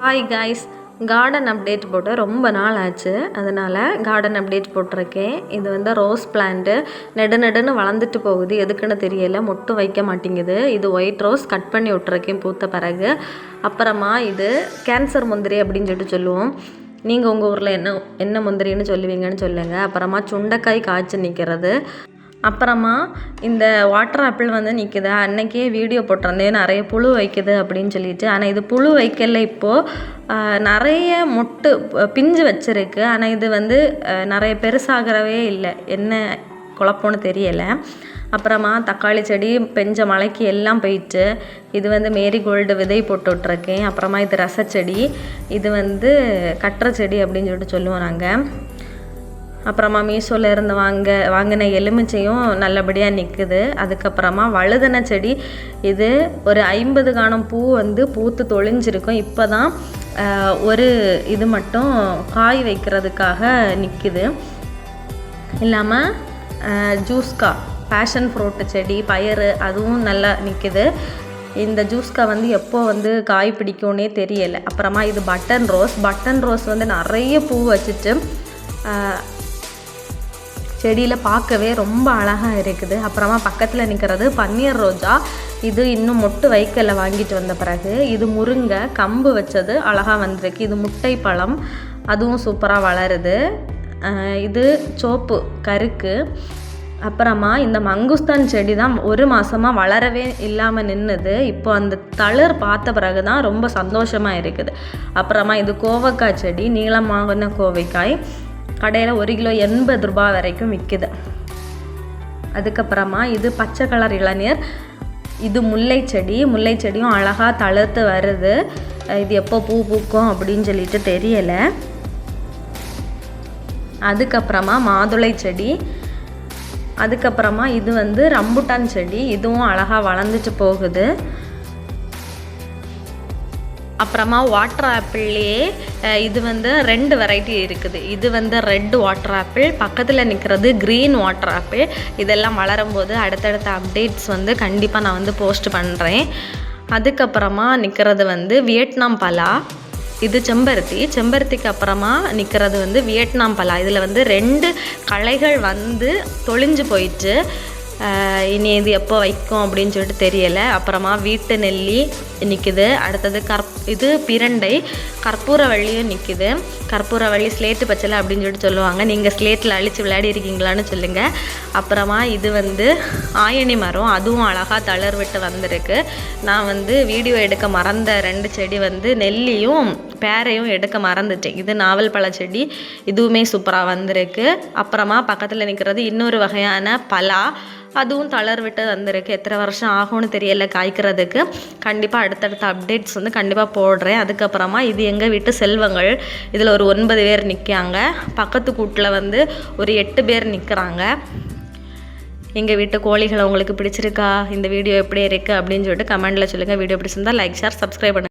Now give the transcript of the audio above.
Hi guys, garden update போட்டு ரொம்ப நாள் ஆச்சு. அதனால் கார்டன் அப்டேட் போட்டிருக்கேன். இது வந்து ரோஸ் பிளான்ட்டு நெடுன்னு வளர்ந்துட்டு போகுது. எதுக்குன்னு தெரியலை, மொட்டு வைக்க மாட்டேங்குது. இது ஒயிட் ரோஸ் கட் பண்ணி விட்டுருக்கேன் பூத்த பிறகு. அப்புறமா இது கேன்சர் முந்திரி அப்படின்னு சொல்லுவோம். நீங்கள் உங்கள் ஊரில் என்ன முந்திரின்னு சொல்லுவீங்கன்னு சொல்லுங்கள். அப்புறமா சுண்டைக்காய் காய்ச்சி நிற்கிறது. அப்புறமா இந்த வாட்டர் ஆப்பிள் வந்து நிற்குது. அன்றைக்கே வீடியோ போட்டிருந்தேன் நிறைய புழு வைக்குது அப்படின்னு சொல்லிட்டு. ஆனால் இது புழு வைக்கல, இப்போது நிறைய மொட்டு பிஞ்சு வச்சுருக்கு. ஆனால் இது வந்து நிறைய பெருசாகிறவே இல்லை, என்ன குழப்பம்னு தெரியலை. அப்புறமா தக்காளி செடி பெஞ்ச மழைக்கு எல்லாம் போயிட்டு. இது வந்து மேரிகோல்டு விதை போட்டு விட்ருக்கேன். அப்புறமா இது ரசச்செடி, இது வந்து கட்டுற செடி அப்படின்னு சொல்லுவோம் நாங்கள். அப்புறமா மீஷோவில் இருந்து வாங்கின எலுமிச்சையும் நல்லபடியாக நிற்குது. அதுக்கப்புறமா வழுதன செடி, இது ஒரு 50 காணம் பூ வந்து பூத்து தொழிஞ்சிருக்கும். இப்போ தான் ஒரு இது மட்டும் காய் வைக்கிறதுக்காக நிற்குது. இல்லாமல் ஜூஸ்கா பேஷன் ஃப்ரூட்டு செடி பயறு அதுவும் நல்லா நிற்குது. இந்த ஜூஸ்கா வந்து எப்போ வந்து காய் பிடிக்கும்னே தெரியலை. அப்புறமா இது பட்டன் ரோஸ் வந்து நிறைய பூ வச்சுட்டு செடியில் பார்க்கவே ரொம்ப அழகாக இருக்குது. அப்புறமா பக்கத்தில் நிற்கிறது பன்னீர் ரோஜா, இது இன்னும் மொட்டு வைக்கலை வாங்கிட்டு வந்த பிறகு. இது முருங்கை கம்பு வச்சது அழகாக வந்திருக்கு. இது முட்டை பழம், அதுவும் சூப்பராக வளருது. இது சோப்பு கருக்கு. அப்புறமா இந்த மங்குஸ்தான் செடி தான் ஒரு மாதமாக வளரவே இல்லாமல் நின்றுது. இப்போ அந்த தளிர் பார்த்த பிறகு தான் ரொம்ப சந்தோஷமாக இருக்குது. அப்புறமா இது கோவக்காய் செடி, நீளமான கோவைக்காய், கடையில் 1 கிலோ 80 ரூபாய் வரைக்கும் விற்குது. அதுக்கப்புறமா இது பச்சை கலர் இளநீர், இது முல்லை செடியும் அழகாக தளிர்த்து வருது. இது எப்போ பூ பூக்கும் அப்படின்னு சொல்லிட்டு தெரியலை. அதுக்கப்புறமா மாதுளை செடி, அதுக்கப்புறமா இது வந்து ரம்புட்டான் செடி, இதுவும் அழகாக வளர்ந்துட்டு போகுது. அப்புறமா வாட்டர் ஆப்பிள்லேயே இது வந்து 2 வெரைட்டி இருக்குது. இது வந்து ரெட் வாட்டர் ஆப்பிள், பக்கத்தில் நிற்கிறது க்ரீன் வாட்டர் ஆப்பிள். இதெல்லாம் வளரும்போது அடுத்தடுத்த அப்டேட்ஸ் வந்து கண்டிப்பாக நான் வந்து போஸ்ட் பண்ணுறேன். அதுக்கப்புறமா நிற்கிறது வந்து வியட்நாம் பலா, இது செம்பருத்திக்கு அப்புறமா நிற்கிறது வந்து வியட்நாம் பலா. இதில் வந்து 2 களைகள் வந்து தொழிஞ்சு போயிட்டு. இனி இது எப்போ வைக்கும் அப்படின்னு சொல்லிட்டு தெரியலை. அப்புறமா வீட்டு நெல்லி நிற்குது. அடுத்தது இது பிரண்டை, கற்பூரவள்ளியும் நிற்குது. கற்பூரவள்ளி ஸ்லேட்டு பச்சலை அப்படின்னு சொல்லுவாங்க. நீங்கள் ஸ்லேட்டில் அழித்து விளையாடி இருக்கீங்களான்னு சொல்லுங்கள். அப்புறமா இது வந்து ஆயணி மரம், அதுவும் அழகாக தளர் விட்டு வந்திருக்கு. நான் வந்து வீடியோ எடுக்க மறந்த 2 செடி வந்து நெல்லியும் பேரையும் எடுக்க மறந்துட்டேன். இது நாவல் பழ செடி, இதுவுமே சூப்பராக வந்திருக்கு. அப்புறமா பக்கத்தில் நிற்கிறது இன்னொரு வகையான பலா, அதுவும் தளர் விட்டு வந்திருக்கு. எத்தனை வருஷம் ஆகும்னு தெரியலை காய்க்கிறதுக்கு. கண்டிப்பாக அடுத்தடுத்த அப்டேட்ஸ் வந்து கண்டிப்பாக போடுறேன். அதுக்கப்புறமா இது எங்கள் வீட்டு செல்வங்கள், இதில் ஒரு 9 பேர் நிற்காங்க. பக்கத்து கூட்டில் வந்து ஒரு 8 பேர் நிற்கிறாங்க. எங்கள் வீட்டு கோழிகளை உங்களுக்கு பிடிச்சிருக்கா, இந்த வீடியோ எப்படி இருக்குது அப்படின்னு சொல்லிட்டு கமெண்டில் சொல்லுங்கள். வீடியோ பிடிச்சிருந்தா லைக் ஷேர் சப்ஸ்கிரைப் பண்ணுங்கள்.